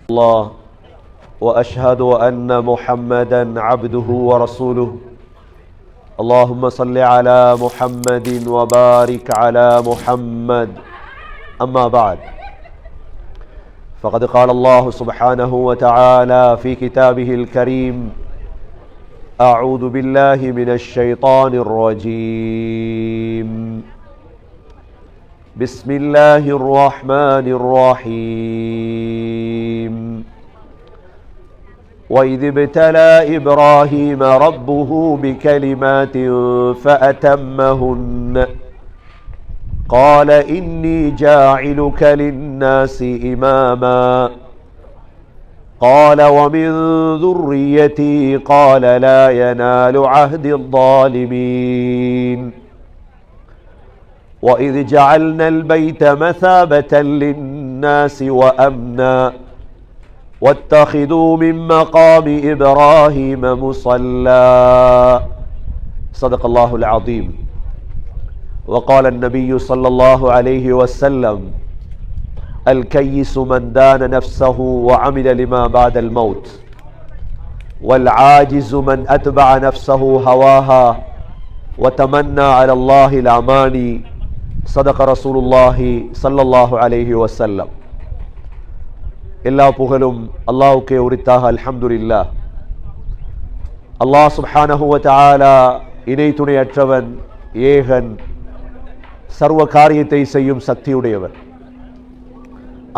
الله وأشهد أن محمدا عبده ورسوله اللهم صل على محمد وبارك على محمد أما بعد فقد قال الله سبحانه وتعالى في كتابه الكريم أعوذ بالله من الشيطان الرجيم بسم الله الرحمن الرحيم وإذ ابتلى إبراهيم ربه بكلمات فأتمهن قال إني جاعلك للناس إماما قال ومن ذريتي قال لا ينال عهد الظالمين وإذ جعلنا البيت مثابة للناس وأمنا واتخذوا من مقام إبراهيم مصلى صدق الله العظيم وقال النبي صلى الله عليه وسلم الكيس من دان نفسه وعمل لما بعد الموت والعاجز من أتبع نفسه هواها وتمنى على الله الأماني صدق رسول الله صلى الله عليه وسلم எல்லா புகழும் அல்லாஹ்வுக்கே உரித்தாக அல்ஹம்துலில்லாஹ். அல்லாஹ் சுப்ஹானஹு வ தஆலா இணை துணையற்றவன், ஏகன், சர்வ காரியத்தை செய்யும் சக்தியுடையவன்.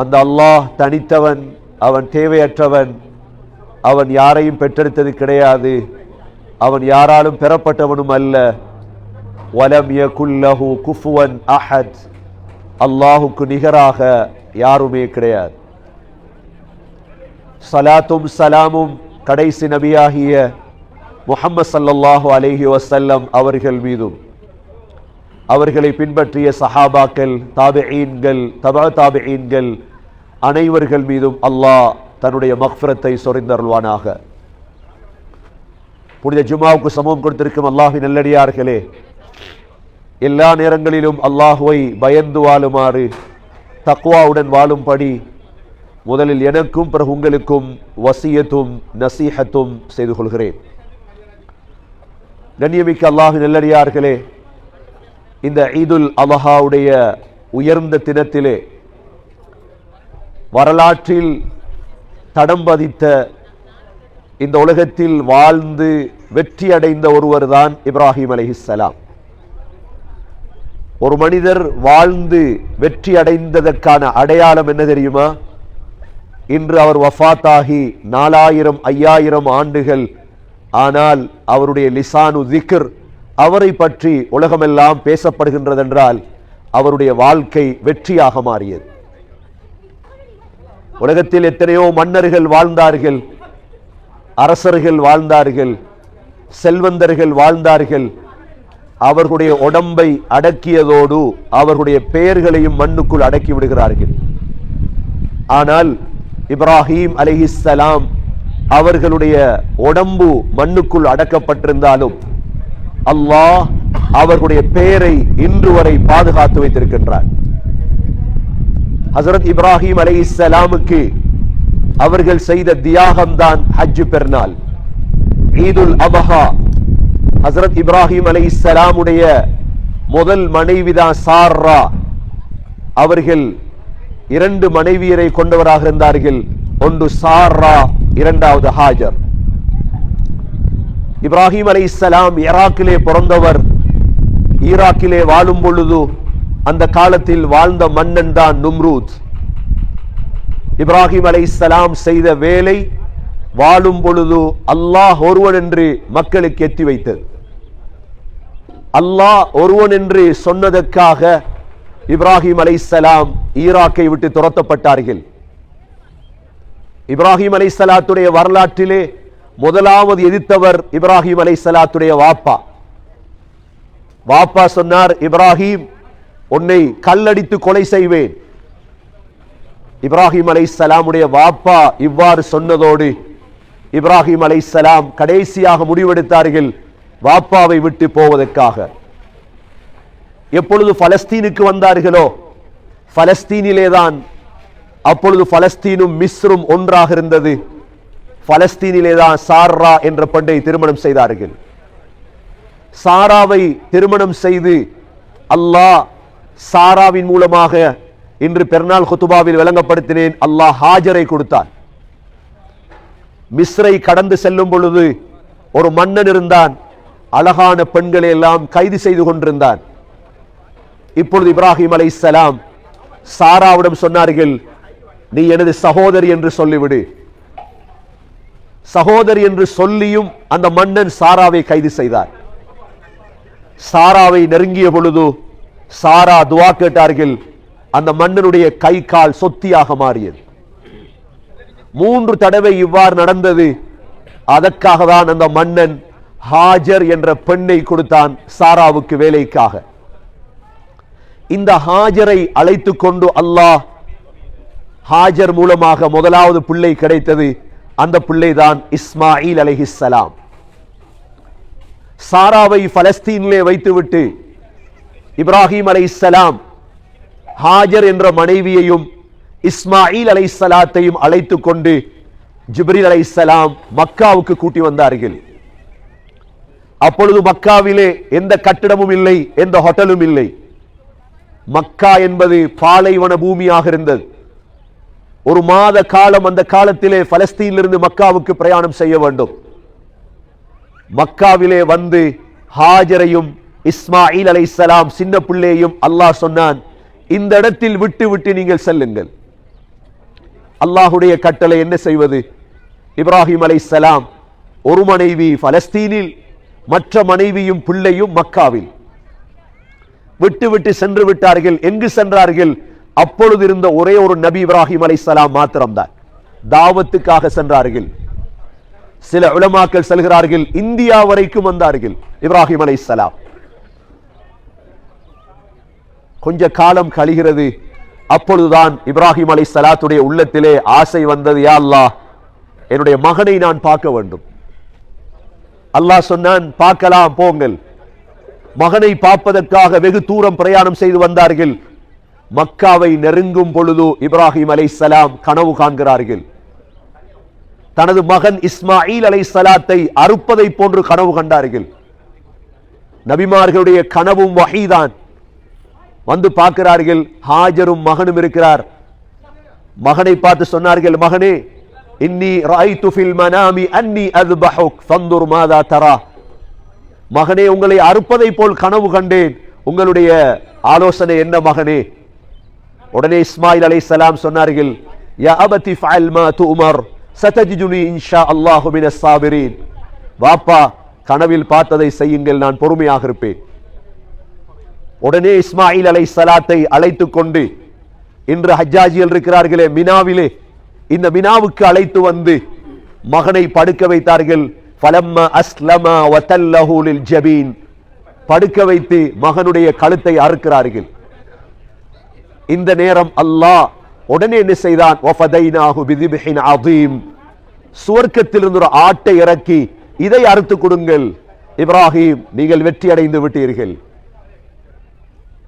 அந்த அல்லாஹ் தனித்தவன், அவன் தேவையற்றவன், அவன் யாரையும் பெற்றெடுத்தது கிடையாது, அவன் யாராலும் பெறப்பட்டவனும் அல்ல. வலம் யகுல் லஹு குஃபுவன் அஹத், அல்லாஹுக்கு நிகராக யாருமே கிடையாது. சலாத்தும் சலாமும் கடைசி நபியாகிய முஹம்மது ஸல்லல்லாஹு அலைஹி வஸல்லம் அவர்கள் மீதும் அவர்களை பின்பற்றிய சஹாபாக்கள், தாபிஈன்கள், தபஅ தாபிஈன்கள் அனைவர்கள் மீதும் அல்லாஹ் தன்னுடைய மக்ஃபிரத்தை சொரிந்தருள்வானாக. புனித ஜும்ஆவுக்கு சமூகம் கொடுத்திருக்கும் அல்லாஹ்வின் நல்லடியார்களே, எல்லா நேரங்களிலும் அல்லாஹ்வை பயந்து வாழுமாறு, தக்வாவுடன் வாழும்படி முதலில் எனக்கும் பிறகு உங்களுக்கும் வசியத்தும் நசீஹத்தும் செய்து கொள்கிறேன். கண்ணியமிக்க அல்லாஹ்வின் நல்லடியார்களே, இந்த ஈதுல் அல்ஹாவுடைய உயர்ந்த தினத்திலே வரலாற்றில் தடம் பதித்த, இந்த உலகத்தில் வாழ்ந்து வெற்றி அடைந்த ஒருவர் தான் இப்ராஹிம் அலைஹிஸ்ஸலாம். ஒரு மனிதர் வாழ்ந்து வெற்றி அடைந்ததற்கான அடையாளம் என்ன தெரியுமா? இன்று அவர் வஃபாத்தாகி 4000 5000 ஆண்டுகள், ஆனால் அவருடைய லிசானு திக்ர், அவரை பற்றி உலகமெல்லாம் பேசப்படுகின்றதென்றால் அவருடைய வாழ்க்கை வெற்றியாக மாறியது. உலகத்தில் எத்தனையோ மன்னர்கள் வாழ்ந்தார்கள், அரசர்கள் வாழ்ந்தார்கள், செல்வந்தர்கள் வாழ்ந்தார்கள். அவர்களுடைய உடம்பை அடக்கியதோடு அவர்களுடைய பெயர்களையும் மண்ணுக்குள் அடக்கி விடுகிறார்கள். ஆனால் இப்ராஹிம் அலைஹிஸ்ஸலாம் அவர்களுடைய உடம்பு மண்ணுக்குள் அடக்கப்பட்டிருந்தாலும் அல்லாஹ் அவர்களுடைய பெயரை இன்று வரை பாதுகாத்து வைத்திருக்கின்றார். ஹஜ்ரத் இப்ராஹிம் அலைஹிஸ்ஸலாமுக்கு அவர்கள் செய்த தியாகம்தான் ஹஜ் பெருநாள், ஈதுல் அபஹா. ஹஜ்ரத் இப்ராஹிம் அலைஹிஸ்ஸலாமுடைய முதல் மனைவிதான் சாரா. அவர்கள் 2 மனைவியரை கொண்டவராக இருந்தார்கள். ஒன்று சாரா, இரண்டாவது ஹாஜர். இப்ராஹிம் அலைஹிஸ்ஸலாம் ஈராக்கிலே பிறந்தவர். ஈராக்கிலே வாழும் பொழுது அந்த காலத்தில் வாழ்ந்த மன்னன் தான் நும்ரூத். இப்ராஹிம் அலைஹிஸ்ஸலாம் செய்த வேலை வாழும் பொழுது அல்லாஹ் ஒருவன் என்று மக்களுக்கு எத்தி வைத்தது. அல்லாஹ் ஒருவன் என்று சொன்னதற்காக இப்ராஹிம் அலைஹிஸ்ஸலாம் ஈராக்கை விட்டு துரத்தப்பட்டார்கள். இப்ராஹிம் அலைஹிஸ்ஸலாத்துடைய வரலாற்றிலே முதலாவது எதிர்த்தவர் இப்ராஹிம் அலைஹிஸ்ஸலாத்துடைய வாப்பா. வாப்பா சொன்னார், இப்ராஹிம், உன்னை கல்லடித்து கொலை செய்வேன். இப்ராஹிம் அலைஹிஸ்ஸலாமுடைய வாப்பா இவ்வாறு சொன்னதோடு இப்ராஹிம் அலைஹிஸ்ஸலாம் கடைசியாக முடிவெடுத்தார்கள் வாப்பாவை விட்டு போவதற்காக. எப்பொழுது பலஸ்தீனுக்கு வந்தார்களோ, பலஸ்தீனிலேதான் அப்பொழுது பலஸ்தீனும் மிஸ்ரும் ஒன்றாக இருந்தது. பலஸ்தீனிலேதான் சாரா என்ற பெண்ணை திருமணம் செய்தார்கள். சாராவை திருமணம் செய்து அல்லாஹ் சாராவின் மூலமாக இன்று பெருநாள் குத்துபாவில் விளங்கப்படுத்தினேன், அல்லாஹ் ஹாஜரை கொடுத்தான். மிஸ்ரை கடந்து செல்லும் பொழுது ஒரு மன்னன் இருந்தான், அழகான பெண்களை எல்லாம் கைது செய்து கொண்டிருந்தான். இப்பொழுது இப்ராஹிம் அலைஹிஸ்ஸலாம் சாராவிடம் சொன்னார்கள், நீ எனது சகோதரி என்று சொல்லிவிடு. சகோதரி என்று சொல்லியும் அந்த மன்னன் சாராவை கைது செய்தார். சாராவை நெருங்கிய பொழுது சாரா துவா கேட்டார்கள். அந்த மன்னனுடைய கை கால் சொத்தியாக மாறியது. 3 தடவை இவ்வாறு நடந்தது. அதற்காக தான் அந்த மன்னன் ஹாஜர் என்ற பெண்ணை கொடுத்தான் சாராவுக்கு வேலைக்காக. இந்த ஹாஜரை அழைத்து கொண்டு அல்லாஹ் ஹாஜர் மூலமாக முதலாவது பிள்ளை கிடைத்தது. அந்த பிள்ளைதான் இஸ்மாயில் அலைஹிஸ்ஸலாம். சாராவை பலஸ்தீனிலே வைத்துவிட்டு இப்ராஹிம் அலைஹிஸ்ஸலாம் ஹாஜர் என்ற மனைவியையும் இஸ்மாயில் அலைஹிஸ்ஸலாத்தையும் அழைத்து கொண்டு ஜிப்ரீல் அலைஹிஸ்ஸலாம் மக்காவுக்கு கூட்டி வந்தார்கள். அப்பொழுது மக்காவிலே எந்த கட்டிடமும் இல்லை, எந்த ஹோட்டலும் இல்லை. மக்கா என்பது பாலைவன பூமியாக இருந்தது. 1 மாத காலம் அந்த காலத்திலே பலஸ்தீனிலிருந்து மக்காவுக்கு பிரயாணம் செய்ய வேண்டும். மக்காவிலே வந்து ஹாஜரையும் இஸ்மாயில் அலைஹிஸ்ஸலாம் சின்ன பிள்ளையையும் அல்லாஹ் சொன்னான், இந்த இடத்தில் விட்டு விட்டு நீங்கள் செல்லுங்கள். அல்லாஹுடைய கட்டளை என்ன செய்வது? இப்ராஹிம் அலைஹிஸ்ஸலாம் ஒரு மனைவி பலஸ்தீனில், மற்ற மனைவியும் பிள்ளையும் மக்காவில் விட்டு விட்டு சென்று விட்டார்கள். எங்கு சென்றார்கள்? அப்பொழுது இருந்த ஒரே ஒரு நபி இப்ராஹிம் அலைஹிஸ்ஸலாம் மாத்திரம்தான். தாவத்துக்காக சென்றார்கள். சில உலமாக்கள் செல்கிறார்கள் இந்தியா வரைக்கும் வந்தார்கள் இப்ராஹிம் அலைஹிஸ்ஸலாம். கொஞ்ச காலம் கழிகிறது. அப்பொழுதுதான் இப்ராஹிம் அலைஹிஸ்ஸலாத்துடைய உள்ளத்திலே ஆசை வந்தது, யா அல்லாஹ், என்னுடைய மகனை நான் பார்க்க வேண்டும். அல்லாஹ் சொன்னான், பார்க்கலாம் போங்கள். மகனை பார்ப்பதற்காக வெகு தூரம் பிரயாணம் செய்து வந்தார்கள். மக்காவை நெருங்கும் பொழுது இப்ராஹிம் அலைஹிஸ்ஸலாம் கனவு காண்கிறார்கள். தனது மகன் இஸ்மாயில் அலைஹிஸ்ஸலாத்தை அறுப்பதை போன்று கனவு கண்டார்கள். நபிமார்களுடைய கனவும் வஹீதான். வந்து பார்க்கிறார்கள், ஹாஜரும் மகனும் இருக்கிறார். மகனை பார்த்து சொன்னார்கள், மகனே, இன்னி ரஅய்து ஃபில் மனாமி அன்னி அஸ்பஹுக் ஃபன்துர் மாதா தரா. மகனே, உங்களை அறுப்பதை போல் கனவு கண்டேன், உங்களுடைய ஆலோசனை என்ன மகனே? உடனே இஸ்மாயில் அலைஹிஸ்ஸலாம் சொன்னார்கள், யா அபதி ஃபஅல் மா துமர் சதஜிதுனி இன்ஷா அல்லாஹு மினஸ் சாபிரீன். வாப்பா, கனவில் பார்த்ததை செய்யுங்கள், நான் பொறுமையாக இருப்பேன். உடனே இஸ்மாயில் அலைஹிஸ்ஸலாத்தை அழைத்து கொண்டு இன்று ஹஜ்ஜாஜிகள் இருக்கிறார்களே மினாவிலே, இந்த மினாவுக்கு அழைத்து வந்து மகனை படுக்க வைத்தார்கள். ஃபலம்மா அஸ்லமா வதல்லஹு லில் ஜபீன், படுக்க வைத்து மகனுடைய கழுத்தை அறுக்கிறார்கள். இந்த நேரம் அல்லாஹ் உடனே என்ன செய்தான்? வஃபதைனாஹு பிதிப்ஹின் அதீம், சுவர்க்கத்திலிருந்து ஒரு ஆட்டை இறக்கி இதை அறுத்து கொடுங்கள். இப்ராஹிம், நீங்கள் வெற்றி அடைந்து விட்டீர்கள்.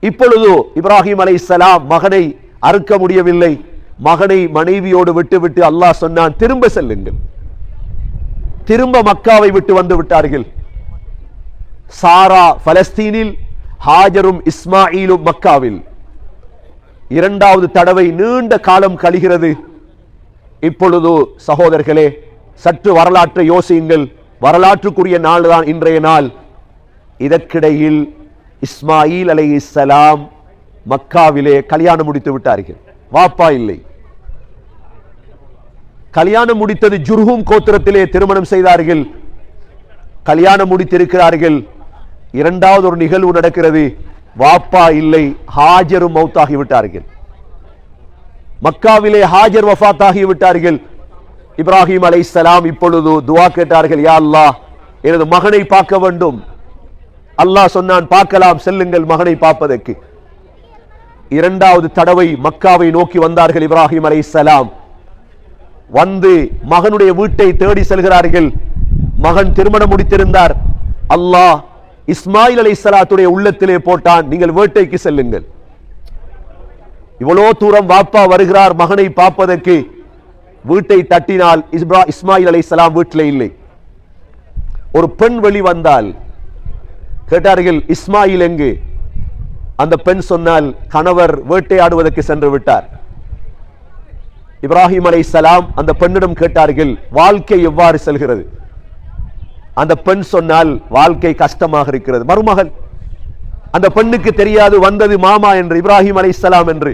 இப்பொழுது இப்ராஹிம் அலைஹிஸ்ஸலாம் மகனை அறுக்க முடியவில்லை. மகனை மனைவியோடு விட்டுவிட்டு அல்லாஹ் சொன்னான், திரும்ப செல்லுங்கள். திரும்ப மக்காவை விட்டு வந்து விட்டார்கள். சாரா பலஸ்தீனில், ஹாஜரும் இஸ்மாயிலும் மக்காவில். 2வது தடவை நீண்ட காலம் கழிகிறது. இப்பொழுது சகோதரர்களே, சற்று வரலாற்றை யோசியுங்கள். வரலாற்றுக்குரிய நாள் தான் இன்றைய நாள். இதற்கிடையில் இஸ்மாயில் அலைஹிஸ்ஸலாம் மக்காவிலே கல்யாணம் முடித்து விட்டார்கள். வாப்பா இல்லை. கல்யாணம் முடித்தது ஜுர்ஹும் கோத்திரத்திலே திருமணம் செய்தார்கள். கல்யாணம் முடித்திருக்கிறார்கள். 2வது ஒரு நிகழ்வு நடக்கிறது. வாப்பா இல்லை, ஹாஜரும் மௌத்தாகி விட்டார்கள். மக்காவிலே ஹாஜர் வஃபாத்தாகி விட்டார்கள். இப்ராஹிம் அலைஹிஸ்ஸலாம் இப்பொழுது துஆ கேட்டார்கள், யா அல்லாஹ், எனது மகனை பார்க்க வேண்டும். அல்லாஹ் சொன்னான், பார்க்கலாம், செல்லுங்கள் மகனை பார்ப்பதற்கு. 2வது தடவை மக்காவை நோக்கி வந்தார்கள் இப்ராஹிம் அலைஹிஸ்ஸலாம். வந்து மகனுடைய வீட்டை தேடி செல்கிறார்கள். மகன் திருமணம் முடித்திருந்தார். அல்லாஹ் இஸ்மாயில் அலைஹிஸ்ஸலாத்துடைய உள்ளத்திலே போட்டான், நீங்கள் வேட்டைக்கு செல்லுங்கள். இவ்வளோ தூரம் வாப்பா வருகிறார் மகனை பார்ப்பதற்கு. வீட்டை தட்டினால் இஸ்மாயில் அலைஹிஸ்ஸலாம் வீட்டில் இல்லை. ஒரு பெண் வெளி வந்தால் கேட்டார்கள், இஸ்மாயில் எங்கு? அந்த பெண் சொன்னால், கணவர் வேட்டையாடுவதற்கு சென்று விட்டார். இப்ராஹிம் அலைஹிஸ்ஸலாம் அந்த பெண்ணிடம் கேட்டார்கள், வாழ்க்கை எவ்வாறு செல்கிறது? அந்த பெண் சொன்னால், வாழ்க்கை கஷ்டமாக இருக்கிறது. மருமகள், அந்த பெண்ணுக்கு தெரியாது வந்தது மாமா என்று, இப்ராஹிம் அலைஹிஸ்ஸலாம் என்று.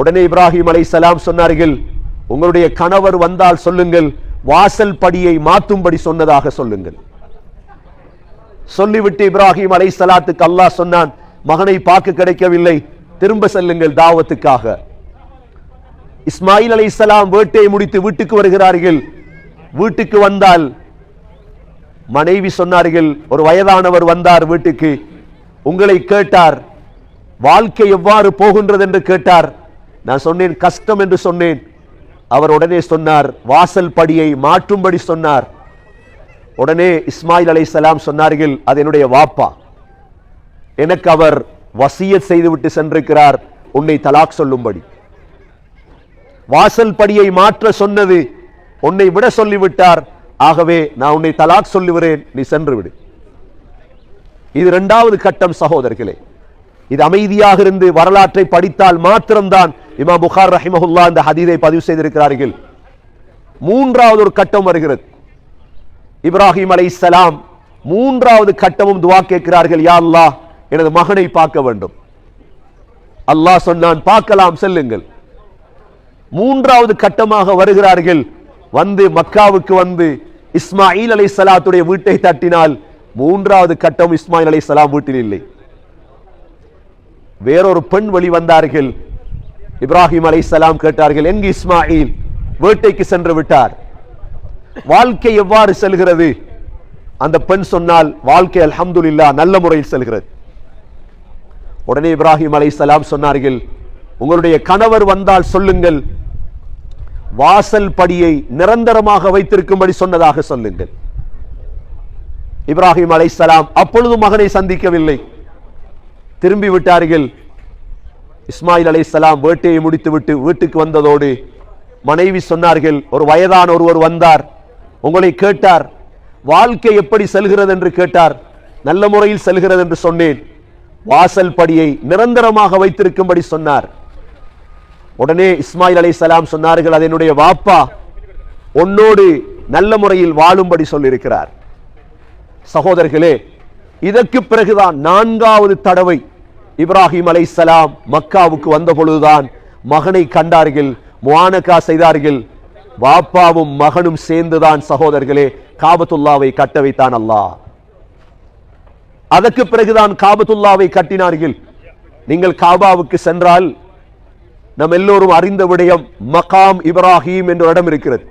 உடனே இப்ராஹிம் அலைஹிஸ்ஸலாம் சொன்னார்கள், உங்களுடைய கணவர் வந்தால் சொல்லுங்கள், வாசல் படியை மாற்றும்படி சொன்னதாக சொல்லுங்கள். சொல்லிவிட்டு இப்ராஹிம் அலைஹிஸ்ஸலாத்துக்கு அல்லாஹ் சொன்னான், மகனை பார்க்க கிடைக்கவில்லை, திரும்ப செல்லுங்கள் தாவத்துக்காக. இஸ்மாயில் அலைஹிஸ்ஸலாம் வேட்டையை முடித்து வீட்டுக்கு வருகிறார்கள். வீட்டுக்கு வந்தால் மனைவி சொன்னார்கள், ஒரு வயதானவர் வந்தார் வீட்டுக்கு, உங்களை கேட்டார், வாழ்க்கை எவ்வாறு போகின்றது என்று கேட்டார். நான் சொன்னேன், கஷ்டம் என்று சொன்னேன். அவர் உடனே சொன்னார், வாசல் படியை மாற்றும்படி சொன்னார். உடனே இஸ்மாயில் அலைஹிஸ்ஸலாம் சொன்னார்கள், அது என்னுடைய வாப்பா, எனக்கு அவர் வசியத் செய்துவிட்டு சென்றிருக்கிறார், உன்னை தலாக் சொல்லும்படி. வாசல் படியை மாற்ற சொன்னது உன்னை விட சொல்லிவிட்டார், ஆகவே நான் உன்னை தலாக் சொல்லுகிறேன், நீ சென்று விடு. இது இரண்டாவது கட்டம் சகோதரர்களே. இது அமைதியாக இருந்து வரலாற்றை படித்தால் மாத்திரம்தான் இமாம் புகார் ரஹிமஹுல்லா இந்த ஹதீஸை பதிவு செய்திருக்கிறார்கள். மூன்றாவது ஒரு கட்டம் வருகிறது. இப்ராஹிம் அலைஹிஸ்ஸலாம் மூன்றாவது கட்டமும் துஆ கேட்கிறார்கள், யா அல்லாஹ் எனது மகனை பார்க்க வேண்டும். அல்லாஹ் சொன்னான், பார்க்கலாம் செல்லுங்கள். மூன்றாவது கட்டமாக வருகிறார்கள். வந்து மக்காவுக்கு வந்து இஸ்மாயில் அலைஹிஸ்ஸலாத்துடைய வீட்டை தட்டினால் மூன்றாவது கட்டம் இஸ்மாயில் அலைஹிஸ்ஸலாம் வீட்டில் இல்லை. வேறொரு பெண் வெளிவந்தார்கள். இப்ராஹிம் அலைஹிஸ்ஸலாம் கேட்டார்கள், எங்கு இஸ்மாயில்? வேட்டைக்கு சென்று விட்டார். வாழ்க்கை எவ்வாறு செல்கிறது? அந்த பெண் சொன்னால், வாழ்க்கை அல்ஹம்துலில்லாஹ் நல்ல முறையில் செல்கிறது. உடனே இப்ராஹிம் அலைஹிஸ்ஸலாம் சொன்னார்கள், உங்களுடைய கணவர் வந்தால் சொல்லுங்கள், வாசல் படியை நிரந்தரமாக வைத்திருக்கும்படி சொன்னதாக சொல்லுங்கள். இப்ராஹிம் அலைஹிஸ்ஸலாம் அப்பொழுது மகனை சந்திக்கவில்லை, திரும்பி விட்டார்கள். இஸ்மாயில் அலைஹிஸ்ஸலாம் வேட்டையை முடித்துவிட்டு வீட்டுக்கு வந்ததோடு மனைவி சொன்னார்கள், ஒரு வயதான ஒருவர் வந்தார், உங்களை கேட்டார், வாழ்க்கை எப்படி செல்கிறது என்று கேட்டார். நல்ல முறையில் செல்கிறது என்று சொன்னேன். வாசல் படியை நிரந்தரமாக வைத்திருக்கும்படி சொன்னார். உடனே இஸ்மாயில் அலைஹிஸ்ஸலாம் சொன்னார்கள், அது என்னுடைய வாப்பா உன்னோடு நல்ல முறையில் வாழும்படி சொல்லியிருக்கிறார். சகோதரர்களே, இதற்கு பிறகுதான் நான்காவது தடவை இப்ராஹிம் அலைஹிஸ்ஸலாம் மக்காவுக்கு வந்த பொழுதுதான் மகனை கண்டார்கள், முஆனகா செய்தார்கள். வாப்பாவும் மகனும் சேர்ந்துதான் சகோதரர்களே காபத்துல்லாவை கட்ட வைத்தான் அல்லாஹ். அதற்கு பிறகுதான் காபத்துல்லாவை கட்டினார்கள். நீங்கள் காபாவுக்கு சென்றால் நம் எல்லோரும் அறிந்த விடயம், மகாம் இப்ராஹிம் என்ற இடம் இருக்கிறது.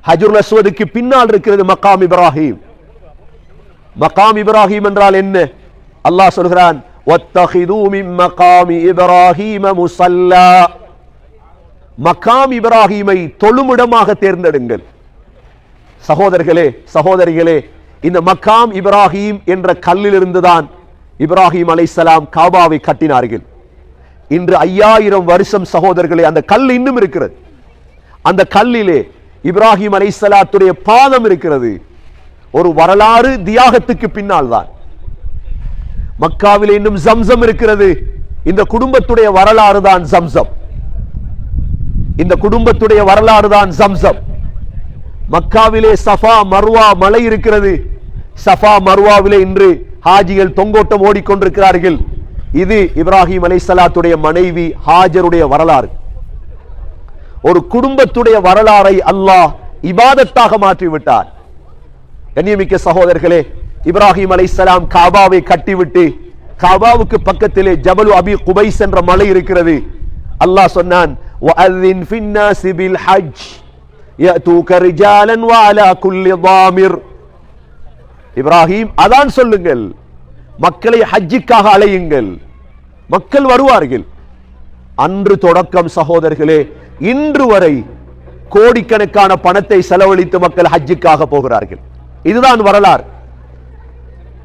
ஹஜ்ருல் அஸ்வதுக்கு பின்னால் இருக்கிறது மகாம் இப்ராஹிம். மகாம் இப்ராஹிம் என்றால் என்ன? அல்லாஹ் சொல்கிறான், வத்தகிது மின் மகாமி இப்ராஹிம முஸல்லா. மகாம் இப்ராஹிமை தொழுமிடமாக தேர்ந்தெடுங்கள். சகோதரர்களே சகோதரிகளே, இந்த மகாம் இப்ராஹிம் என்ற கல்லிலிருந்துதான் இப்ராஹிம் அலைஹிஸ்ஸலாம் காபாவை கட்டினார்கள். இன்று 5000 வருஷம் சகோதரர்களே அந்த கல் இன்னும் இருக்கிறது. அந்த கல்லிலே இப்ராஹிம் அலைஹிஸ்ஸலாத்துடைய பாதம் இருக்கிறது. ஒரு வரலாறு தியாகத்துக்கு பின்னால் தான். மக்காவிலே இன்னும் ஜம்சம் இருக்கிறது. இந்த குடும்பத்துடைய வரலாறு தான் ஜம்சம். இந்த குடும்பத்துடைய வரலாறு தான் ஜம்சம். மக்காவிலே சஃபா மர்வா மலை இருக்கிறது. சஃபா மர்வாவிலே இன்று ஹாஜிகள் தொங்கோட்டம் ஓடிக்கொண்டிருக்கிறார்கள். இது இப்ராஹிம் அலைஹிஸ்ஸலாத்துடைய மனைவி ஹாஜருடைய வரலாறு. ஒரு குடும்பத்துடைய வரலாறை அல்லாஹ் இபாதத்தாக மாற்றிவிட்டார். கண்ணியமிக்க சகோதரர்களே, இப்ராஹிம் அலைஹிஸ்ஸலாம் காபாவை கட்டிவிட்டு காபாவுக்கு பக்கத்திலே ஜபலு அபி குபைஸ் என்ற மலை இருக்கிறது. அல்லாஹ் சொன்னான், வஅذின் ஃபின்னாஸி பில் ஹஜ் யஅதூக ரிஜாலன் வஅலா குல்லி ضامر. இப்ராஹிம் அதான் சொல்லுங்கள், மக்களை ஹஜ்ஜுக்காக அழையுங்கள், மக்கள் வருவார்கள். அன்று தொடக்கம் சகோதரர்களே இன்று வரை கோடிக்கணக்கான பணத்தை செலவழித்து மக்கள் ஹஜ்ஜுக்காக போகிறார்கள். இதுதான் வரலாறு.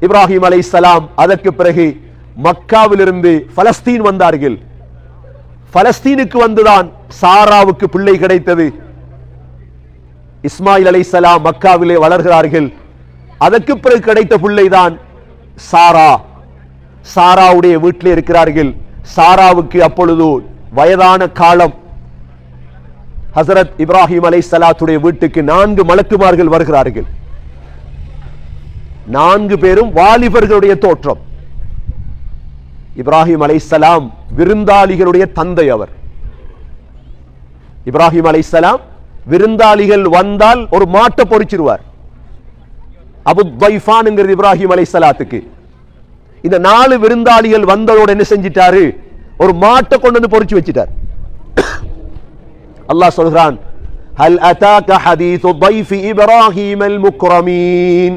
இப்ராஹிம் அலைஹிஸ்ஸலாம் அதற்கு பிறகு மக்காவிலிருந்து பலஸ்தீன் வந்தார்கள். பலஸ்தீனுக்கு வந்துதான் சாராவுக்கு பிள்ளை கிடைத்தது. இஸ்மாயில் அலைஹிஸ்ஸலாம் மக்காவிலே வளர்கிறார்கள். அதற்கு பிறகு கிடைத்த பிள்ளைதான் சாரா. சாராவுடைய வீட்டிலே இருக்கிறார்கள். சாராவுக்கு அப்பொழுது வயதான காலம். ஹசரத் இப்ராஹிம் அலைஹிஸ்ஸலாத்துடைய வீட்டுக்கு 4 மலக்குமார்கள் வருகிறார்கள். 4 பேரும் வாலிபர்களுடைய தோற்றம். இப்ராஹிம் அலைஹிஸ்ஸலாம் விருந்தாளிகளுடைய தந்தை. அவர் இப்ராஹிம் அலைஹிஸ்ஸலாம் விருந்தாளிகள் வந்தால் ஒரு மாட்டை பொறிச்சிருவார். அபு தைஃபான் என்கிறது இப்ராஹிம் அலைஹிஸ்ஸலாத்துக்கு. இந்த 4 விருந்தாளிகள் வந்ததோடு என்ன செஞ்சிட்டாரு? ஒரு மாட்டை கொண்டு வந்து பொறிச்சு வச்சிட்டார். அல்லாஹ் சொல்கிறான், ஹல் அதாக ஹதீது ضيف இப்ராஹிம் المكرمين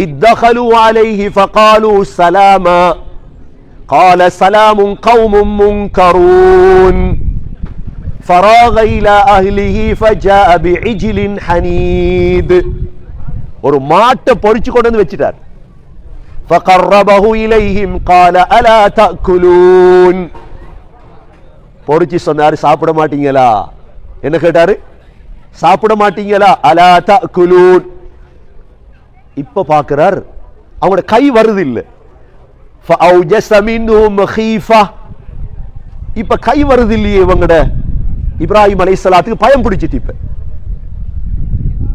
إذ دخلوا عليه فقالوا سلاما قال سلام قوم منكرون فراغ إلى أهله فجاء بعجل حنيد. ஒரு மாட்டை பொறிச்சு கொண்டு வந்து வச்சிட்டார். فقربه إليهم قال ألا تأكلون. பொறிச்சு சொன்னாரு, சாப்பிட மாட்டீங்களா? என்ன கேட்டாரு? சாப்பிட மாட்டீங்களா? அலா தஅகுலூன். இப்ப பார்க்கிறார், அவங்களோட கை வருது இல்ல. فأوجس منهم خيفة. இப்ப கை வருது இல்லையே இவங்கட. இப்ராஹிம் அலைஹிஸ்ஸலாத்துக்கு பயம் பிடிச்சிட்டு இப்ப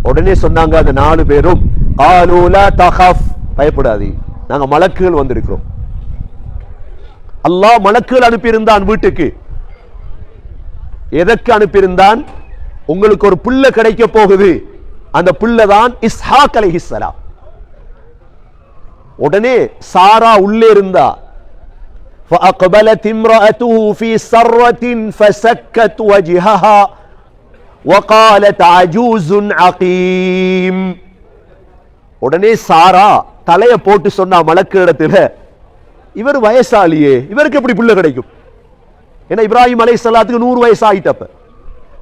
உடனே சொன்னாங்க அந்த 4 பேரும், قالوا لا تخف. பயப்படாதே, நாங்க மலக்குகள் வந்திருக்கிறோம். அல்லாஹ் மலக்குகள் அனுப்பியிருந்தான் வீட்டுக்கு. எதற்கு அனுப்பியிருந்தான்? உங்களுக்கு ஒரு புள்ள கிடைக்க போகுது. அந்த புள்ள தான் இஸ்ஹாக் அலைஹிஸ்ஸலாம். உடனே சாரா உள்ளே இருந்தா. فأقبلت امرأته في سرة فسكت وجهها وقالت عجوز عقيم. உடனே சாரா தலைய போட்டு சொன்னா மலக்கு இடத்துல, இவர் வயசாலியே, இவருக்கு எப்படி புள்ள கிடைக்கும்? ஏன்னா இப்ராஹிம் அலைஹிஸ்ஸலாத்துக்கு 100 வயசு ஆயிட்டப்ப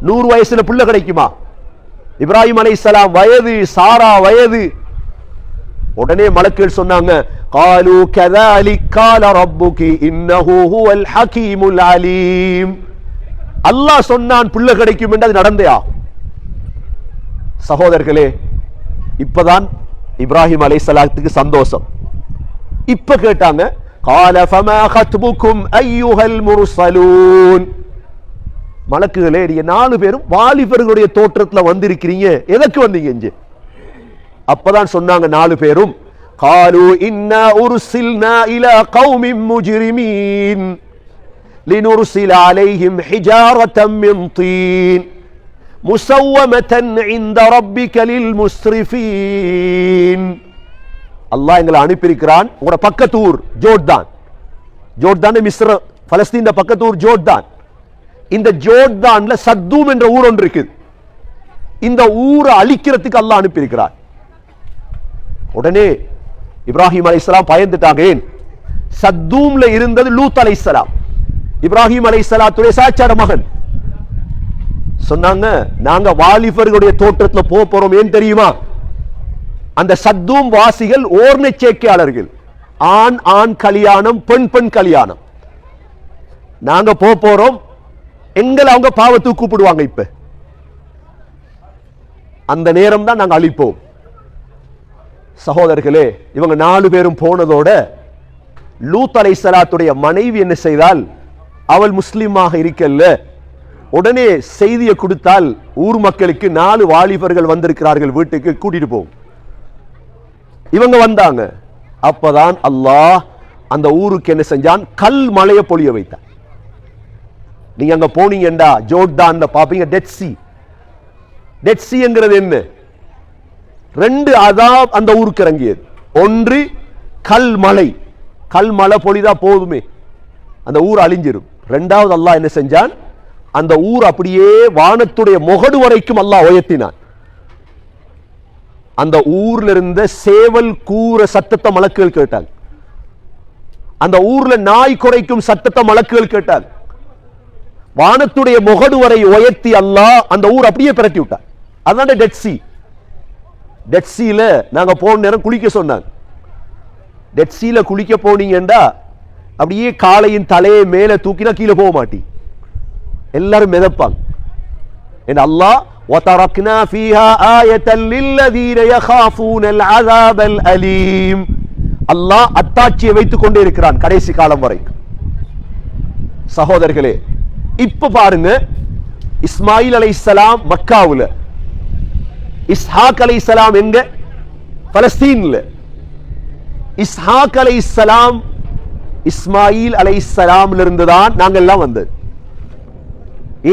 100 வயசுல புள்ள கிடைக்குமா? இப்ராஹிம் அலைஹிஸ்ஸலாம் வயது, சாரா வயது. உடனே மலக்குகள் சொன்னாங்க, காலு கதாலிக் கால ரப்புகி இன்னஹு ஹுவல் ஹகீமுல் அலீம். அல்லாஹ் சொன்னான் புள்ள கிடைக்கும் என்று அது நடந்தேயா? சகோதரர்களே, இப்பதான் இப்ராஹிம் அலைஹிஸ்ஸலாத்துக்கு சந்தோஷம். இப்ப கேட்டாங்க, قال فما خطبكم ايها المرسلون. மலக்குகளே, நீங்க 4 பேரும் வாலிபர்களுடைய தோற்றத்துல வந்திருக்கிறீங்க, எதற்கு வந்தீங்க இங்கே? அப்பதான் சொன்னாங்க 4 பேரும், قالوا إنا أرسلنا إلى قوم مجرمين لنرسل عليهم حجارة من طين مسومة عند ربك للمسرفين. அல்லாஹ் எங்களை அனுப்பியிருக்கிறான். உங்களோட பக்கத்தூர் ஜோர்தான். ஜோர்தான் மிஸ்ர பலஸ்தீன் பக்கத்தூர் ஜோர்தான். இந்த ஜோர்தான்ல சத்தூம் என்ற ஊர் ஒன்று இருக்குது. இந்த ஊரை அழிக்கிறதுக்கு அல்லாஹ் அனுப்பியிருக்கிறார். உடனே இப்ராஹிம் அலைஹிஸ்ஸலாம் பயந்துட்டாங்க. ஏன்? சத்தூம்ல இருந்தது லூத் அலைஹிஸ்ஸலாம், இப்ராஹிம் அலைஹிஸ்ஸலாத்துடைய சாட்சாட மகன். சொன்னாங்க, நாங்க வாலிபர்களுடைய தோற்றத்துல போறோம். ஏன் தெரியுமா? அந்த சத்தூம் வாசிகள் ஓர்ணை சேர்க்கையாளர்கள். ஆண் ஆண் கல்யாணம், பெண் பெண் கல்யாணம். நாங்க போறோம், எங்களை அவங்க பாவத்துக்கு கூப்பிடுவாங்க. இப்ப அந்த நேரம் தான் நாங்க அழிப்போம். சகோதரர்களே, இவங்க 4 பேரும் போனதோட லூத் அலைஹிஸ்ஸலாத்துடைய மனைவி என்ன செய்தால், அவள் முஸ்லிமாக இருக்கல்ல, உடனே செய்தியை கொடுத்தால் ஊர் மக்களுக்கு 4 வாலிபர்கள் வந்திருக்கிறார்கள், வீட்டுக்கு கூட்டிட்டு போகும். இவங்க வந்தாங்க. அப்பதான் அல்லாஹ் அந்த ஊருக்கு என்ன செஞ்சான்? கல் மலையை பொழிய வைத்தான். நீங்க அங்க போனீங்கடா ஜோர்டான்ல பாப்பீங்க, டெட் சி. டெட் சி என்கிறது என்ன? 2 அதாப் அந்த ஊருக்கு இறங்கியது. ஒன்று கல் மலை. கல் மலை பொழிதா போதுமே, அந்த ஊர் அழிஞ்சிரும். 2வது அல்லாஹ் என்ன செஞ்சான்? அந்த ஊர் அப்படியே வானத்துடைய முகடு வரைக்கும் அல்லாஹ் உயர்த்தினான். அந்த ஊர்ல இருந்த சேவல் கூற சத்தத்தை மலக்குகள் கேட்டாங்க. அந்த ஊர்ல நாய் குறைக்கும் சத்தத்தை மலக்குகள் கேட்டாங்க. வானத்துடைய முகடு வரை உயர்த்தி அல்லாஹ் அந்த ஊர் அப்படியே பிரட்டி விட்டார். அதான் டெட் சி. டெட் சீல நாங்க போன நேரம் குளிக்க சொன்னாங்க. டெட் சீல குளிக்க போனீங்கடா அப்படியே காளையின் தலையை மேல தூக்கினா கீழே போக மாட்டி, எல்லாரும் மிதப்பாங்க. அல்லாஹ் وَتَرَكْنَا فِيهَا آيَةً لِلَّذِينَ يَخَافُونَ الْعَذَابَ الْأَلِيمَ. அல்லாஹ் அத்தாட்சியை வைத்துக் கொண்டே இருக்கிறான் கடைசி காலம் வரைக்கும். சகோதரர்களே, இப்ப பாருங்க, இஸ்மாயில் அலைஹிஸ்ஸலாம் மக்காவுல, இஸ்ஹாக் அலைஹிஸ்ஸலாம் எங்க? பலஸ்தீன்ல. இஸ்ஹாக் அலைஹிஸ்ஸலாம் இஸ்மாயில் அலைஹிஸ்ஸலாம்ல இருந்து தான் நாங்கள் எல்லாம் வந்தது.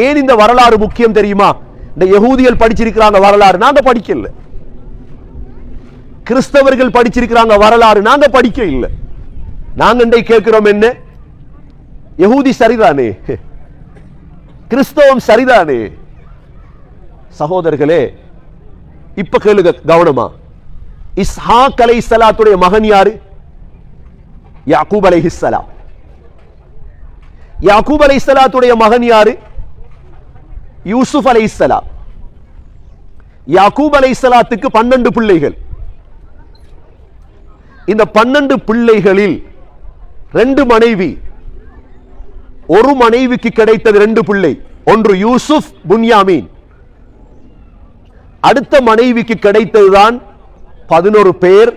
ஏன் இந்த வரலாறு முக்கியம் தெரியுமா? இந்த யகூதிகள் படிச்சிருக்கிறாங்க வரலாறு, நாங்க படிக்கல. கிறிஸ்தவர்கள் படிச்சிருக்கிறாங்க வரலாறு, நாங்க படிக்க இல்லை. நாங்க இன்றைக்கு கேட்கிறோம் என்ன? யகூதி சரிதானே, கிறிஸ்தவம் சரிதானே? சகோதரர்களே, இப்ப கேளுங்க கவனமா. இஸ்ஹாக் அலைஹிஸ்ஸலாத்துடைய மகன் யாரு? யாக்கூப் அலைஹிஸ்ஸலாம். யாக்கூப் அலைஹிஸ்ஸலாத்துடைய மகன் யாரு? யூசுப் அலைஹிஸ்ஸலாம். யாக்கூப் அலைஹிஸ்ஸலாத்துக்கு 12 பிள்ளைகள். இந்த 12 பிள்ளைகளில் 2 மனைவி. ஒரு மனைவிக்கு கிடைத்தது 2 பிள்ளை, ஒன்று யூசுப், புன்யாமீன். அடுத்த மனைவிக்கு கிடைத்ததுதான் 11 பேர்.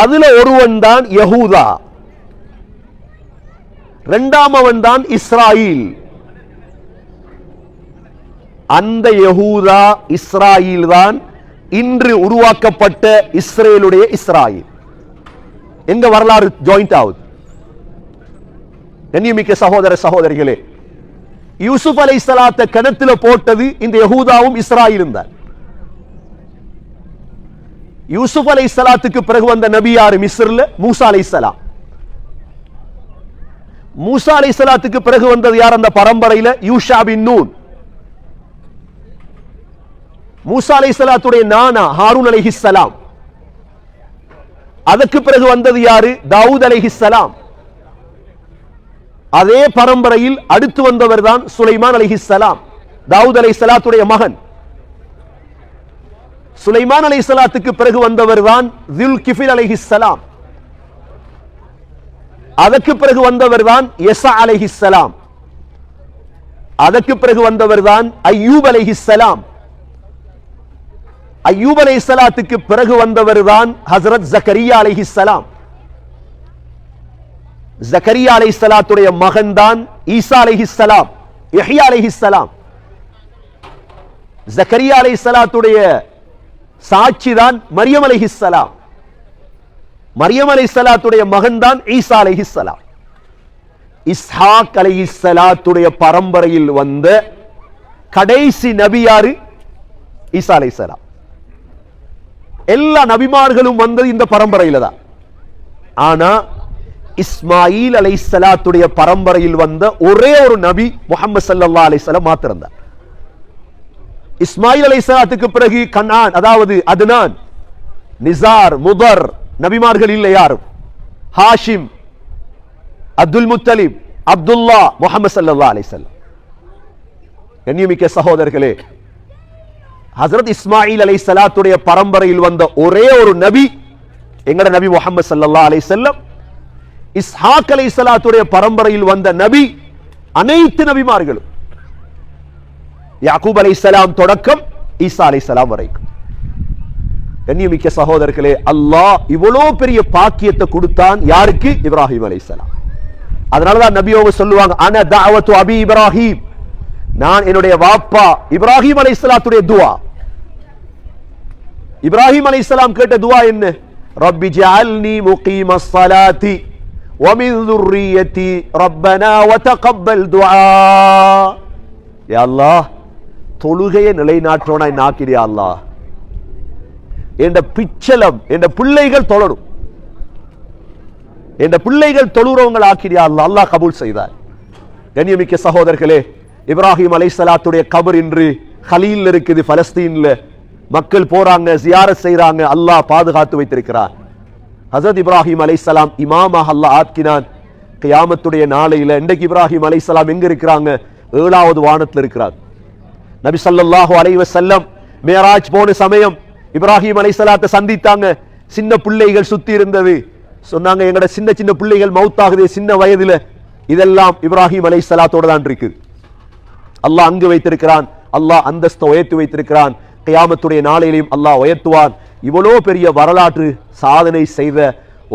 அதுல ஒருவன் தான் யஹூதா, இரண்டாமவன் தான் இஸ்ராயில். அந்த யஹூதா இஸ்ராயில் தான் இன்று உருவாக்கப்பட்ட இஸ்ரேலுடைய இஸ்ராயில். எங்க வரலாறு ஜாயிண்ட் ஆகுது? கண்ணியமிக்க சகோதர சகோதரிகளே, யூசுப் அலைஹிஸ்ஸலாத்தை கிணத்துல போட்டது இந்த யஹூதாவும் இஸ்ராயிலும் தான். யூசுப் அலைஹிஸ்ஸலாத்துக்கு பிறகு வந்த நபி யாரு மிஸ்ர்ல? மூசா அலைஹிஸ்ஸலாம். மூசா அலைஹிஸ்ஸலாத்துக்கு பிறகு வந்தது யார் அந்த பரம்பரையில? யூஷா பின் நூன். மூசா அலைஹிஸ்ஸலாத்துடைய நானா ஹாரூன் அலைஹிஸ்ஸலாம். அதற்கு பிறகு வந்தது யாரு? தாவூத் அலைஹிஸ்ஸலாம். அதே பரம்பரையில் அடுத்து வந்தவர் தான் சுலைமான் அலைஹிஸ்ஸலாம், தாவூத் அலைஹிஸ்ஸலாத்துடைய மகன். சுலைமான் அலைஹிஸ்ஸலாத்துக்கு பிறகு வந்தவர் தான் ஸுல்கிஃபில் அலைஹிஸ்ஸலாம். அதற்கு பிறகு வந்தவர் தான் யஸா அலைஹிஸ்ஸலாம். அதற்கு பிறகு வந்தவர் தான் அய்யூப் அலைஹிஸ்ஸலாம். அய்யூப் அலைஹிஸ்ஸலாத்துக்கு பிறகு வந்தவர் தான் ஹஜ்ரத் ஜக்கரியா அலைஹிஸ்ஸலாம். ஜக்கரியா அலைஹிஸ்ஸலாத்துடைய மகன் தான் ஈசா அலைஹிஸ்ஸலாம், யஹ்யா அலைஹிஸ்ஸலாம். ஜக்கரியா அலைஹிஸ்ஸலாத்துடைய சாட்சி தான் மரியம் அலைஹிஸ்ஸலாம். மரியம் அலைஹிஸ்ஸலாத்துடைய மகன் தான் ஈசா அலைஹிஸ்ஸலாம். இஸ்ஹாக் அலைஹிஸ்ஸலாத்துடைய பரம்பரையில் வந்த கடைசி நபி யாரு? ஈசா அலைஹிஸ்ஸலாம். எல்லா நபிமார்களும் வந்தது இந்த பரம்பரையில தான். ஆனா இஸ்மாயில் அலைஹிஸ்ஸலாத்துடைய பரம்பரையில் வந்த ஒரே ஒரு நபி முஹம்மது ஸல்லல்லாஹு அலைஹி வஸல்லம் மாத்திரம்தான். இஸ்மாயில் அலைஹிஸ்ஸலாத்துக்கு பிறகு கனான், அதாவது அத்னான், நிசார், முதர் நபிமார்கள் இல்லை யாரும். ஹாஷிம், அப்துல் முத்தலிப், அப்துல்லா, முஹம்மது ஸல்லல்லாஹு அலைஹி வஸல்லம். கண்ணியமிக்க சகோதரர்களே, ஹஜ்ரத் இஸ்மாயில் அலைஹிஸ்ஸலாத்துடைய பரம்பரையில் வந்த ஒரே ஒரு நபி எங்கட நபி முஹம்மது ஸல்லல்லாஹு அலைஹி வஸல்லம். இஸ்ஹாக் அலைஹிஸ்ஸலாத்துடைய பரம்பரையில் வந்த நபி அனைத்து நபிமார்களும், யாக்கூப் அலைஹிஸ்ஸலாம் தொடக்கம் ஈசா அலைஹிஸ்ஸலாம் வரைக்கும். கண்ணியமிக்க சகோதரர்களே, அல்லாஹ் இவ்வளவு பெரிய பாக்கியத்தை கொடுத்தான் யாருக்கு? இப்ராஹிம் அலைஹிஸ்ஸலாம். அதனாலதான் நபியோக சொல்லுவாங்க, அன தஅவத்து அபி இப்ராஹிம், நான் என்னுடைய வாப்பா இப்ராஹிம் அலைஹிஸ்ஸலாத்துடைய துஆ. இப்ராஹிம் அலைஹிஸ்ஸலாம் கேட்ட துஆ என்ன? ரப்பி ஜஅல்னி முகீமஸ் ஸலாத்தி வ மின் ذُرِّيَّتِي ரப்பனா வ தகப்பல் துஆ. யா அல்லாஹ், தொழுகையை நிலைநாட்டுறவனா நாக்கிறியா அல்லாஹ், என்ற பிச்சலம் என்ற பிள்ளைகள் தொழரும், என்ற பிள்ளைகள் தொழுறவங்கள் ஆக்கிறியா அல்லாஹ். அல்லாஹ் கபூல் செய்தார். கண்ணியமிக்க சகோதரர்களே, இப்ராஹிம் அலைஹிஸ்ஸலாத்துடைய கபர் இன்று கலீல் இருக்குது, பலஸ்தீன்ல. மக்கள் போறாங்க, ஜியாரத் செய்றாங்க. அல்லாஹ் பாதுகாத்து வைத்திருக்கிறார். ஹஜரத் இப்ராஹிம் அலைஹிஸ்ஸலாம் இமாமாக அல்லாஹ் ஆக்கினான். கியாமத்துடைய நாளையில இன்றைக்கு இப்ராஹிம் அலைஹிஸ்ஸலாம் எங்க இருக்கிறாங்க? 7வது வானத்தில் இருக்கிறார். நபி ஸல்லல்லாஹு அலைஹி வஸல்லம் மேராஜ் போன சமயம் இப்ராஹிம் அலைஹிஸ்ஸலாத்தை சந்தித்தாங்க. சின்ன பிள்ளைகள் சுத்தி இருந்தது. சொன்னாங்க எங்கட சின்ன சின்ன பிள்ளைகள் மௌத்தாகுதே சின்ன வயதுல, இதெல்லாம் இப்ராஹிம் அலைஹிஸ்ஸலாத்தோட தான் இருக்கு. அல்லாஹ் அங்கு வைத்திருக்கிறான், அல்லாஹ் அந்தஸ்தை உயர்த்தி வைத்திருக்கிறான், கியாமத்துடைய நாளையிலும் அல்லாஹ் உயர்த்துவான். இவ்வளோ பெரிய வரலாற்று சாதனை செய்த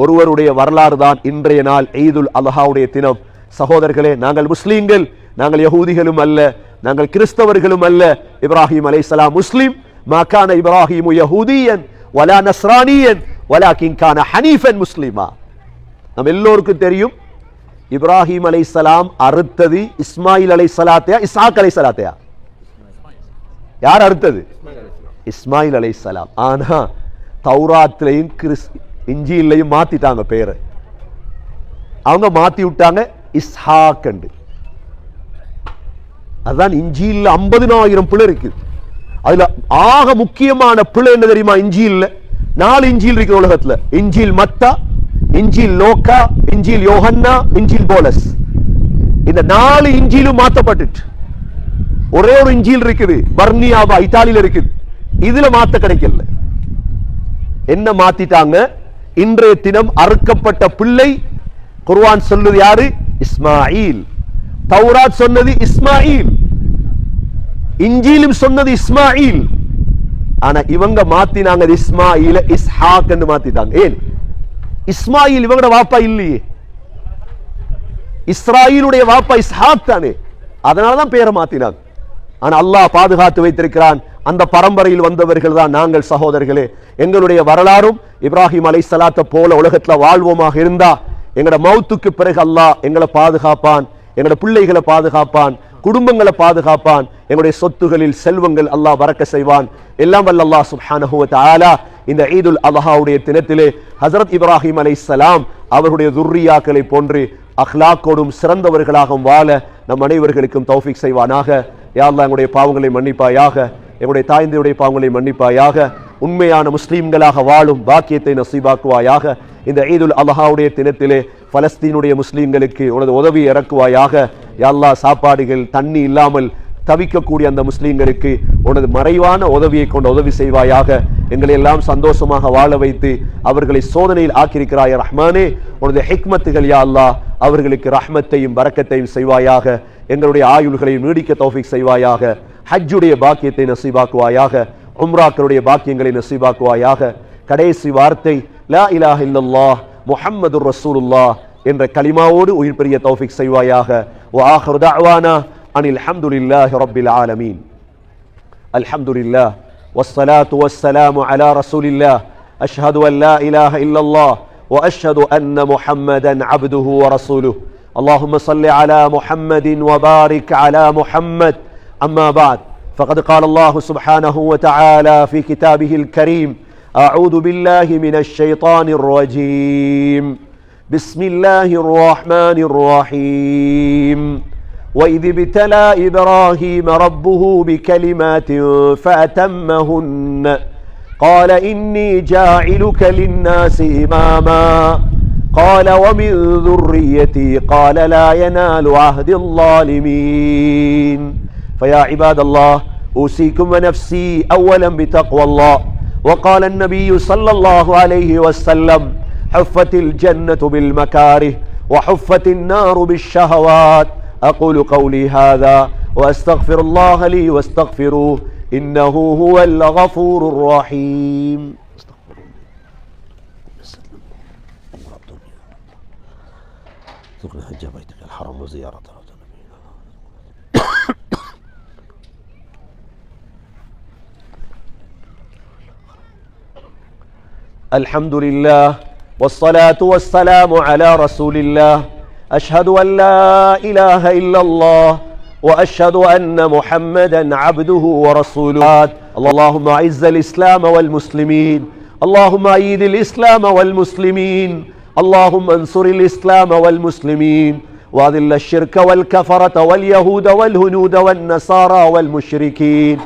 ஒருவருடைய வரலாறு தான் இன்றைய நாள் ஈதுல் அல்ஹாவுடைய தினம். சகோதரர்களே, நாங்கள் முஸ்லீம்கள், நாங்கள் யஹூதிகளும் அல்ல, நாங்கள் கிறிஸ்தவர்களும் அல்ல. இப்ராஹிம் அலைஹிஸ்ஸலாம் முஸ்லிம். மா கான இப்ராஹிமு யஹூதியன் வலா நஸ்ரானியன் வலாகின் கான ஹனீஃபன் முஸ்லிமா. நம்ம எல்லோருக்கும் தெரியும், இப்ராஹிம் அலைஹிஸ்ஸலாம் அறுத்தது இஸ்மாயில் அலைஹிஸ்ஸலாத்தையா இஸ்ஹாக் அலைஹிஸ்ஸலாத்தையா? யார் அறுத்தது? இஸ்மாயில் அலைஹிஸ்ஸலாம். ஆனா தௌராத்லையும் இஞ்சிலையும் மாத்திட்டாங்க பேரை. அவங்க மாத்தி விட்டாங்க இஸ்ஹாக். அதுதான் இஞ்சியில் 50,000 பிள்ளை இருக்கு. அதுல ஆக முக்கியமான பிள்ளை என்ன தெரியுமா? இஞ்சியில் 4 இஞ்சில் இருக்கு உலகத்துல. இஞ்சில் மத்தா, இஞ்சில் லோக்கா, இஞ்சில் யோஹன்னா, இஞ்சில் போலஸ். இந்த 4 இஞ்சிலும் மாத்தப்பட்டுச்சு. ஒரே ஒரு இஞ்சில் இருக்குது, பர்னியாவா இத்தாலியில இருக்குது. இதுல மாத்த கிடைக்கல. என்ன மாத்திட்டாங்க? இன்றைய தினம் அறுக்கப்பட்ட பிள்ளை குர்ஆன் சொல்லுது யாரு? இஸ்மாயில். தௌராத் சொன்னது இஸ்மாயில், இஞ்சிலும் சொன்னது இஸ்மாயில். ஆனா இவங்க மாத்தினாங்க இஸ்மாயில இஸ்ஹாக் என்று மாத்திட்டாங்க. ஏன்? இஸ்மாயில் இவங்கட வாப்பா இல்லையே, இஸ்ராயிலுடைய வாப்பா இஸ்ஹாக் தானே, அதனாலதான் பேரை மாத்தினாங்க. ஆனா அல்லாஹ் பாதுகாத்து வைத்திருக்கிறான். அந்த பரம்பரையில் வந்தவர்கள் தான் நாங்கள். சகோதரர்களே, எங்களுடைய வரலாறும் இப்ராஹிம் அலைஹிஸ்ஸலாத்தை போல உலகத்துல வாழ்வோமாக இருந்தா எங்கட மௌத்துக்கு பிறகு அல்லாஹ் எங்களை பாதுகாப்பான், எங்கட பிள்ளைகளை பாதுகாப்பான், குடும்பங்களை பாதுகாப்பான், எங்களுடைய சொத்துகளில் செல்வங்கள் அல்லாஹ் பரக்க செய்வான். எல்லாம் வல்ல அல்லாஹ் சுப்ஹானஹு வ தஆலா இந்த ஈதுல் அல்ஹாவுடைய தினத்திலே ஹஜ்ரத் இப்ராஹிம் அலைஹிஸ்ஸலாம் அவருடைய துர்ரியாக்களை போன்று அக்லாக்கோடும் சிறந்தவர்களாகவும் வாழ நம் அனைவர்களுக்கும் தௌஃபீக் செய்வானாக. யா அல்லாஹ் எங்களுடைய பாவங்களை மன்னிப்பாயாக, எங்களுடைய தாய்ந்தருடைய பாவங்களை மன்னிப்பாயாக, உண்மையான முஸ்லீம்களாக வாழும் பாக்கியத்தை நசீபாக்குவாயாக. இந்த ஈதுல் அல்ஹாவுடைய தினத்திலே பலஸ்தீனுடைய முஸ்லீம்களுக்கு உனது உதவி இறக்குவாயாக. யா அல்லாஹ் சாப்பாடுகள் தண்ணி இல்லாமல் தவிக்கக்கூடிய அந்த முஸ்லீம்களுக்கு உனது மறைவான உதவியை கொண்டு உதவி செய்வாயாக. எங்களை எல்லாம் சந்தோஷமாக வாழ வைத்து அவர்களை சோதனையில் ஆக்கியிருக்கிறாய் ரஹ்மானே. உனது ஹிக்மத்துகள் யா அல்லாஹ் அவர்களுக்கு ரஹ்மத்தையும் பரக்கத்தையும் செய்வாயாக. எங்களுடைய ஆயுள்களை நீடிக்க தௌஃபீக் செய்வாயாக. ஹஜ்ஜுடைய பாக்கியத்தை நசீபாக்குவாயாக, உம்ராக்களுடைய பாக்கியங்களை நசீபாக்குவாயாக. கடைசி வார்த்தை லா இலாஹ இல்லல்லாஹ் முஹம்மதுர் ரசூலுல்லாஹ் என்ற கலிமாவோடு உயிர் பெரிய தௌஃபீக் செய்வாயாக. வ ஆகிரு தஅவானா அனில் ஹம்துலில்லாஹி ரப்பில் ஆலமீன். அல்ஹம்துலில்லாஹ் வஸ்ஸலாத்து வஸ்ஸலாமு அலா ரசூலில்லாஹ். அஷ்ஹது அன் லா இலாஹ இல்லல்லாஹ் வ அஷ்ஹது அன்ன முஹம்மதன் அப்துஹு வ ரசூலுஹு. اللهم صل على محمد وبارك على محمد. أما بعد، فقد قال الله سبحانه وتعالى في كتابه الكريم: أعوذ بالله من الشيطان الرجيم. بسم الله الرحمن الرحيم. وإذ ابتلى إبراهيم ربه بكلمات فأتمهن قال إني جاعلك للناس إماما قال ومن ذريتي قال لا ينال عهد الظالمين. فيا عباد الله، أوصيكم ونفسي أولا بتقوى الله. وقال النبي صلى الله عليه وسلم: حفت الجنة بالمكاره وحفت النار بالشهوات. أقول قولي هذا وأستغفر الله لي واستغفروه إنه هو الغفور الرحيم. ذكر حج بيتك الحرم وزيارة الحمد لله والصلاة والسلام على رسول الله. أشهد أن لا إله إلا الله وأشهد أن محمدا عبده ورسوله. اللهم أعز الإسلام والمسلمين، اللهم أيد الإسلام والمسلمين، اللهم انصر الإسلام والمسلمين، وأذل الشرك والكفرة واليهود والهنود والنصارى والمشركين.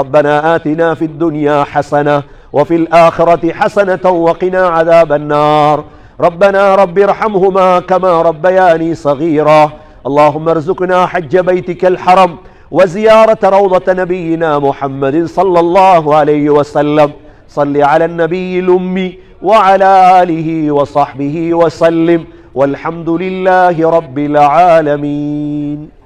ربنا آتنا في الدنيا حسنة وفي الآخرة حسنة وقنا عذاب النار. ربنا رب ارحمهما كما ربياني صغيرا. اللهم ارزقنا حج بيتك الحرم وزيارة روضة نبينا محمد صلى الله عليه وسلم. صل على النبي الأمي وعلى آله وصحبه وسلم والحمد لله رب العالمين.